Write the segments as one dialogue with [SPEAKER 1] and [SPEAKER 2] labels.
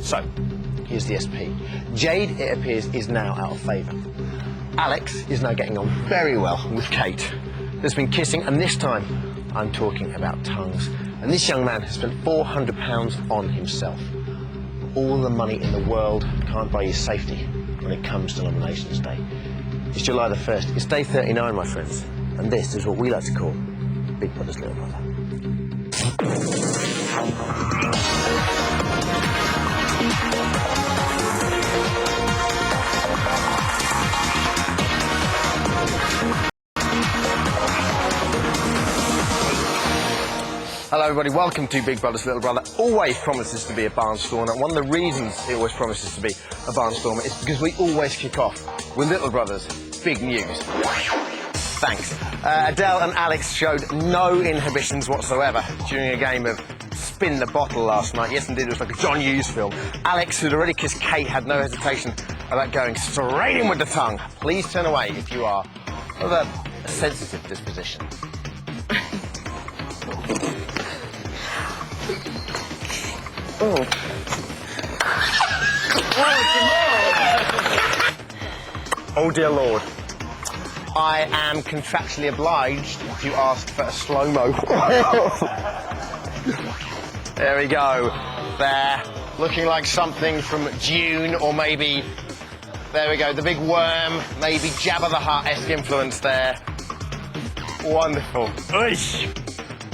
[SPEAKER 1] So, here's the SP. Jade, it appears, is now out of favour. Alex is now getting on very well with Kate. There's been kissing, and this time I'm talking about tongues. And this young man has spent £400 on himself. All the money in the world can't buy you safety when it comes to nominations day. It's July the 1st. It's day 39, my friends. And this is what we like to call Big Brother's Little Brother. Hello everybody, welcome to Big Brother's Little Brother. Always promises to be a barnstormer. One of the reasons it always promises to be a barnstormer is because we always kick off with Little Brother's big news. Thanks. Adele and Alex showed no inhibitions whatsoever during a game of spin the bottle last night. Yes indeed, it was like a John Hughes film. Alex, who'd already kissed Kate, had no hesitation about going straight in with the tongue. Please turn away if you are of a sensitive disposition. Oh. Oh dear Lord. I am contractually obliged to ask for a slow-mo. There we go. There. Looking like something from Dune, or maybe... There we go, the big worm, maybe Jabba the Hutt-esque influence there. Wonderful. Oish.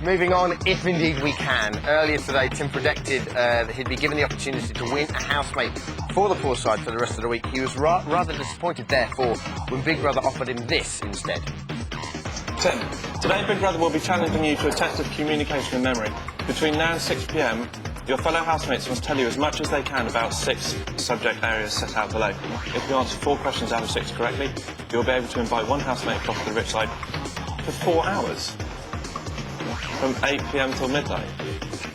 [SPEAKER 1] Moving on, if indeed we can. Earlier today, Tim predicted that he'd be given the opportunity to win a housemate for the poor side for the rest of the week. He was rather disappointed, therefore, when Big Brother offered him this instead.
[SPEAKER 2] Tim, today Big Brother will be challenging you to a test of communication and memory. Between now and 6 p.m, your fellow housemates must tell you as much as they can about 6 subject areas set out below. If you answer 4 questions out of 6 correctly, you'll be able to invite one housemate across to the rich side for 4 hours. From 8 p.m. till midnight.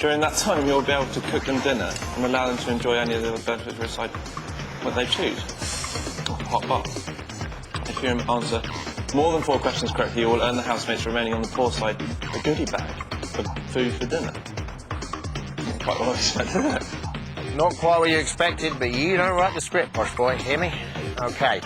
[SPEAKER 2] During that time, you'll be able to cook them dinner and allow them to enjoy any of the benefits of the side what they choose. Hot pot. If you answer more than 4 questions correctly, you will earn the housemates remaining on the poor side a goodie bag of food for dinner. Quite what I expected.
[SPEAKER 1] Not quite what you expected, but you don't write the script, posh boy. Hear me? Okay.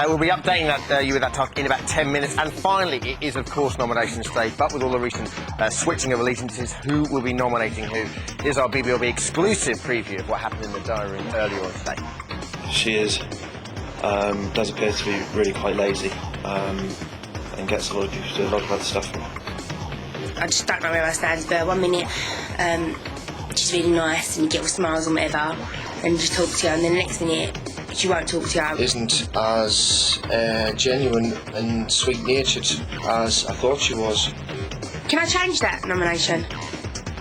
[SPEAKER 1] We'll be updating you with that task in about 10 minutes. And finally, it is, of course, nominations day, but with all the recent switching of allegiances, who will be nominating who? Here's our BBLB exclusive preview of what happened in the diary room earlier on today.
[SPEAKER 3] She does appear to be really quite lazy and gets a lot of people to do a lot of other stuff.
[SPEAKER 4] I just don't know where I stand with her. 1 minute, she's really nice and you get all smiles and whatever, and just talk to her, and then the next minute, she won't talk to you.
[SPEAKER 3] Isn't as genuine and sweet-natured as I thought she was.
[SPEAKER 4] Can I change that nomination?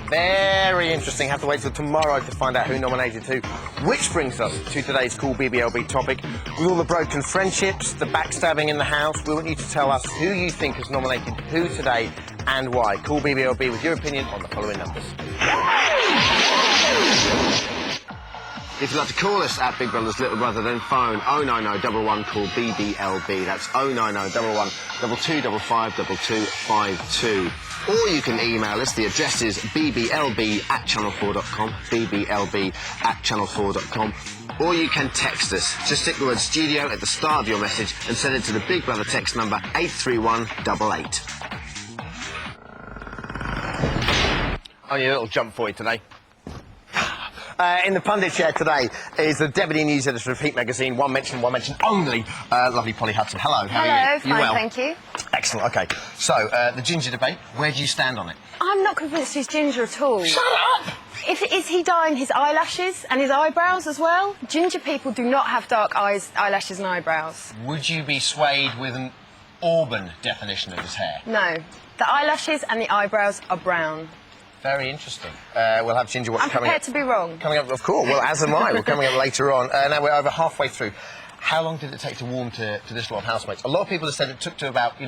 [SPEAKER 1] Very interesting. Have to wait till tomorrow to find out who nominated who. Which brings us to today's cool BBLB topic. With all the broken friendships, the backstabbing in the house, we want you to tell us who you think has nominated who today and why. Call BBLB with your opinion on the following numbers. If you'd like to call us at Big Brother's Little Brother, then phone 09011 call BBLB. That's 09011 2255 2252. Or you can email us. The address is bblb@channel4.com, bblb@channel4.com. Or you can text us. Just stick the word studio at the start of your message and send it to the Big Brother text number 83188. Only a little jump for you today. In the pundit chair today is the Deputy News Editor of Heat Magazine, one mention only, lovely Polly Hudson. Hello, how are you?
[SPEAKER 5] Hello, fine,
[SPEAKER 1] well?
[SPEAKER 5] thank you.
[SPEAKER 1] Excellent, OK. So, the ginger debate, where do you stand on it?
[SPEAKER 5] I'm not convinced he's ginger at all.
[SPEAKER 1] Shut up!
[SPEAKER 5] Is he dyeing his eyelashes and his eyebrows as well? Ginger people do not have dark eyes, eyelashes and eyebrows.
[SPEAKER 1] Would you be swayed with an Auburn definition of his hair?
[SPEAKER 5] No. The eyelashes and the eyebrows are brown.
[SPEAKER 1] Very interesting. We'll have Ginger Watch coming up.
[SPEAKER 5] I'm prepared to be wrong.
[SPEAKER 1] Coming up, of course. Well, as am I. We're coming up later on. Now we're over halfway through. How long did it take to warm to this lot of housemates? A lot of people have said it took to about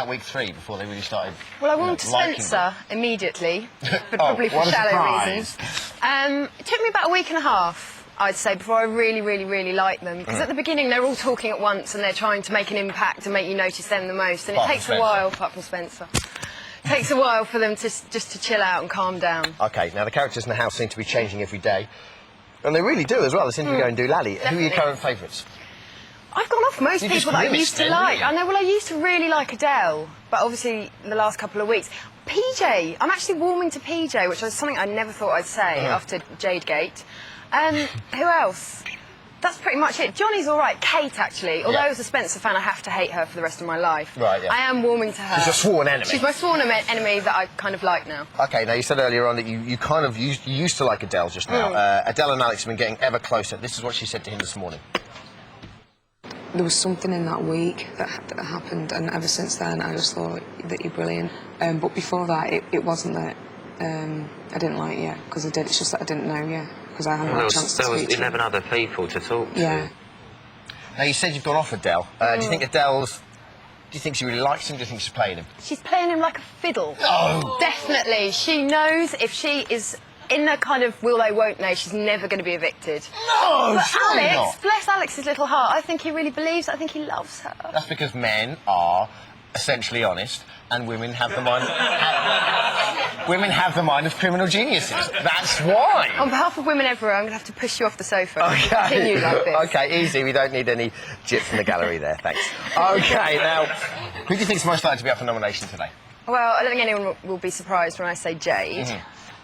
[SPEAKER 1] week 3 before they really started.
[SPEAKER 5] Well, I warmed to Spencer immediately, but probably for
[SPEAKER 1] what a
[SPEAKER 5] shallow
[SPEAKER 1] surprise.
[SPEAKER 5] reasons. It took me about a week and a half, I'd say, before I really liked them. Because at the beginning, they're all talking at once and they're trying to make an impact and make you notice them the most. And it takes a while, apart from Spencer. It takes a while for them to just to chill out and calm down.
[SPEAKER 1] OK, now the characters in the house seem to be changing every day. And they really do as well. They seem to be going doolally. Who are your current favourites?
[SPEAKER 5] I've gone off most people that I used to like. I know, well, I used to really like Adele, but obviously the last couple of weeks. PJ, I'm actually warming to PJ, which was something I never thought I'd say after Jadegate. Who else? That's pretty much it. Johnny's all right. Kate, actually. Although as a Spencer fan, I have to hate her for the rest of my life.
[SPEAKER 1] Right, yeah.
[SPEAKER 5] I am warming to her.
[SPEAKER 1] She's your sworn enemy.
[SPEAKER 5] She's my sworn enemy that I kind of like now.
[SPEAKER 1] OK, now you said earlier on that you used to like Adele just now. Adele and Alex have been getting ever closer. This is what she said to him this morning.
[SPEAKER 6] There was something in that week that happened, and ever since then I just thought that you're brilliant. But before that, it wasn't that I didn't like you, because I did. It's just that I didn't know you, because I hadn't had a chance to speak to you.
[SPEAKER 7] There was 11 other people to talk to.
[SPEAKER 6] Yeah.
[SPEAKER 1] Now, you said you've gone off Adele. Do you think Adele's... Do you think she really likes him? Do you think she's playing him?
[SPEAKER 5] She's playing him like a fiddle.
[SPEAKER 1] Oh!
[SPEAKER 5] Definitely. She knows if she is in the kind of will they, won't they, she's never going to be evicted.
[SPEAKER 1] No,
[SPEAKER 5] but
[SPEAKER 1] surely
[SPEAKER 5] Alex,
[SPEAKER 1] not.
[SPEAKER 5] bless Alex's little heart, I think he really believes, I think he loves her.
[SPEAKER 1] That's because men are essentially honest, and women have the mind... women have the mind of criminal geniuses. That's why.
[SPEAKER 5] On behalf of women everywhere, I'm going to have to push you off the sofa.
[SPEAKER 1] OK.
[SPEAKER 5] Continue like this.
[SPEAKER 1] OK, easy. We don't need any gyps in the gallery there, thanks. OK, now, who do you think's most likely to be up for nomination today?
[SPEAKER 5] Well, I don't think anyone will be surprised when I say Jade.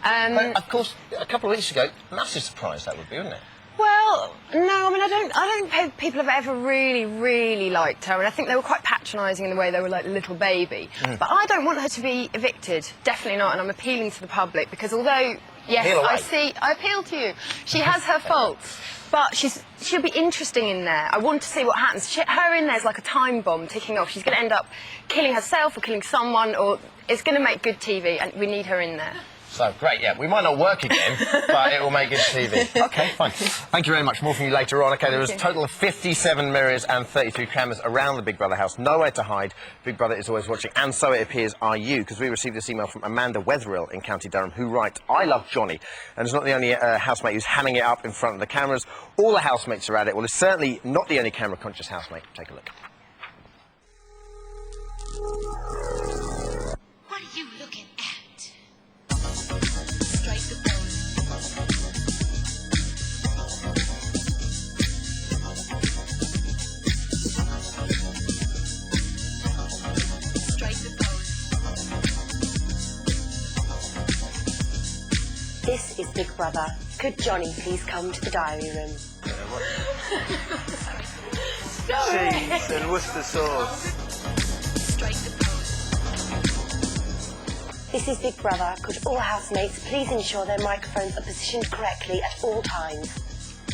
[SPEAKER 1] But, of course, a couple of weeks ago, massive surprise that would be, wouldn't it?
[SPEAKER 5] Well, no, I mean, I don't think people have ever really liked her, and I think they were quite patronising in the way they were like little baby. But I don't want her to be evicted, definitely not, and I'm appealing to the public, because although, yes, I appeal to you, she has her faults, but she'll be interesting in there. I want to see what happens. Her in there is like a time bomb ticking off. She's going to end up killing herself or killing someone, or it's going to make good TV, and we need her in there.
[SPEAKER 1] So, great, yeah. We might not work again, but it will make good TV. OK, fine. Thank you very much. More from you later on. OK, there was a total of 57 mirrors and 32 cameras around the Big Brother house. Nowhere to hide. Big Brother is always watching, and so it appears are you, because we received this email from Amanda Wetherill in County Durham, who writes, I love Johnny, and is not the only housemate who's hamming it up in front of the cameras. All the housemates are at it. Well, it's certainly not the only camera-conscious housemate. Take a look.
[SPEAKER 8] What are you looking at?
[SPEAKER 9] This is Big Brother. Could Johnny please come to the diary room?
[SPEAKER 3] Cheese and Worcester sauce.
[SPEAKER 9] This is Big Brother. Could all housemates please ensure their microphones are positioned correctly at all times?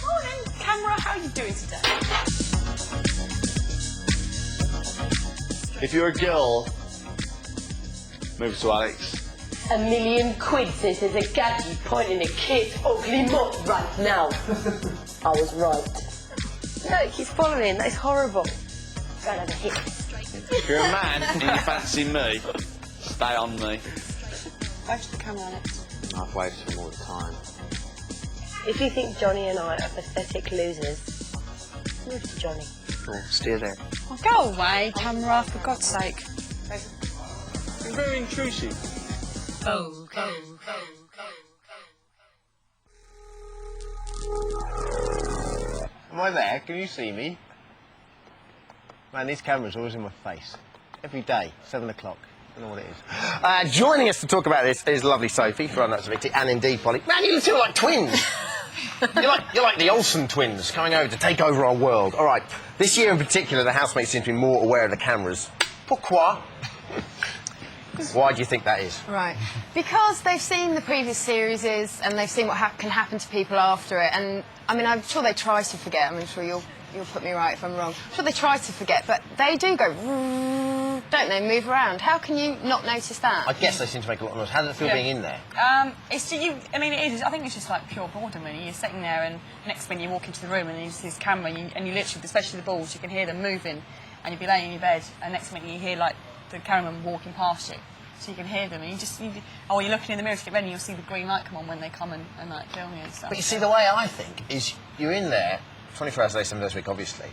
[SPEAKER 10] Morning, camera. How are you doing today?
[SPEAKER 11] If you're a girl, move to Alex.
[SPEAKER 10] £1,000,000 says there's a gadget pointing a kid's ugly mutt right now. I was right.
[SPEAKER 9] Look, he's following. That's horrible. Going over here.
[SPEAKER 11] If you're a man and you fancy me, stay on me.
[SPEAKER 6] Wave to the camera, Alex.
[SPEAKER 7] I've waved to him all the time.
[SPEAKER 9] If you think Johnny and I are pathetic losers, move to Johnny.
[SPEAKER 7] Oh, steer there.
[SPEAKER 6] Oh, go away, camera, for God's sake.
[SPEAKER 11] You're very intrusive.
[SPEAKER 1] Am I there? Can you see me? Man, these cameras are always in my face. Every day, 7 o'clock. I don't know what it is. Joining us to talk about this is lovely Sophie, for our Nuts of Victory, and indeed Polly. Man, you two are like twins. you're like the Olsen twins coming over to take over our world. All right, this year in particular, the housemates seem to be more aware of the cameras. Pourquoi? Why do you think that is?
[SPEAKER 5] Right. Because they've seen the previous series and they've seen what can happen to people after it. And, I mean, I'm sure they try to forget. I'm sure you'll put me right if I'm wrong. I'm sure they try to forget, but they do go, don't they, move around. How can you not notice that?
[SPEAKER 1] I guess they seem to make a lot of noise. How does it feel being in there?
[SPEAKER 10] I mean, it is. I think it's just like pure boredom, really. You're sitting there, and next minute you walk into the room and you see this camera, and you literally, especially the balls, you can hear them moving, and you'd be laying in your bed, and next minute you hear, like, the cameraman walking past you. So you can hear them, and you're looking in the mirror to get ready, and you'll see the green light come on when they come and like, film you and stuff.
[SPEAKER 1] But you see, the way I think is you're in there 24 hours a day, 7 days a week, obviously.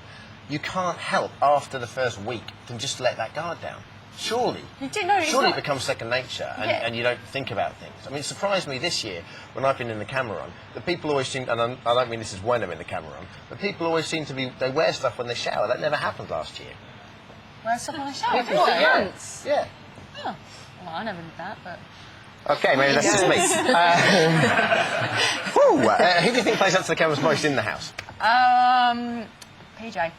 [SPEAKER 1] You can't help, after the first week, to just let that guard down. surely,
[SPEAKER 10] You do know.
[SPEAKER 1] surely it becomes second nature, and you don't think about things. I mean, it surprised me this year when I've been in the camera run that people always seem, and I don't mean this is when I'm in the camera run, but people always seem to be, they wear stuff when they shower. That never happened last year.
[SPEAKER 10] Wear stuff on the shower.
[SPEAKER 1] Yeah.
[SPEAKER 10] Oh, well, I never did that, but.
[SPEAKER 1] Okay, maybe that's just me. Who do you think plays up to the cameras most in the house?
[SPEAKER 10] PJ.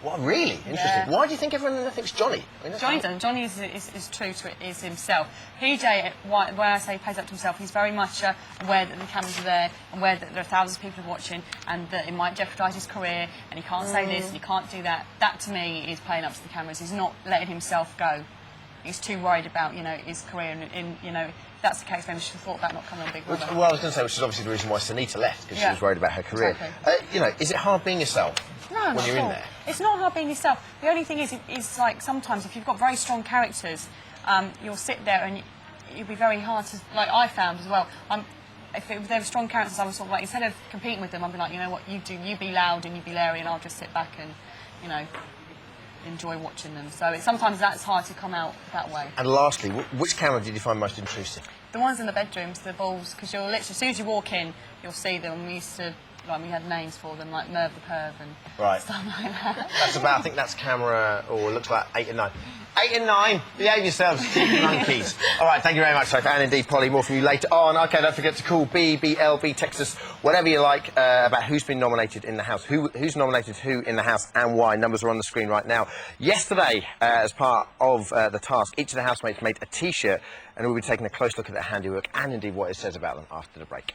[SPEAKER 1] What, really? Interesting.
[SPEAKER 10] Yeah.
[SPEAKER 1] Why do you think everyone thinks Johnny? I mean,
[SPEAKER 10] Johnny doesn't. Johnny is true to it, is himself. PJ, where I say he plays up to himself, he's very much aware that the cameras are there, aware that there are thousands of people watching, and that it might jeopardise his career, and he can't say this, and he can't do that. That, to me, is playing up to the cameras. He's not letting himself go. He's too worried about, his career, and if that's the case, maybe she should have thought about not coming on Big Brother.
[SPEAKER 1] Well, I was going to say, which is obviously the reason why Sunita left, because she was worried about her career.
[SPEAKER 10] Exactly.
[SPEAKER 1] Is it hard being yourself when you're in there?
[SPEAKER 10] It's not hard being yourself. The only thing is like sometimes if you've got very strong characters, you'll sit there and you'll be very hard to, like I found as well. If there were strong characters, I was sort of like, instead of competing with them, I'd be like, you know what, you do, you be loud and you be Larry, and I'll just sit back and, enjoy watching them. So sometimes that's hard to come out that way.
[SPEAKER 1] And lastly, which camera did you find most intrusive?
[SPEAKER 10] The ones in the bedrooms, the balls, because you'll literally, as soon as you walk in, you'll see them. We used to, we had names for them, like Merv the Perv and stuff like that.
[SPEAKER 1] That's about, I think that's camera, or looks like 8 and 9. 8 and 9, behave yourselves, cheeky monkeys. All right, thank you very much, Sophie, and indeed, Polly, more from you later on. OK, don't forget to call BBLB, text us, whatever you like, about who's been nominated in the House, who's nominated who in the House and why. Numbers are on the screen right now. Yesterday, as part of the task, each of the housemates made a T-shirt, and we'll be taking a close look at their handiwork and indeed what it says about them after the break.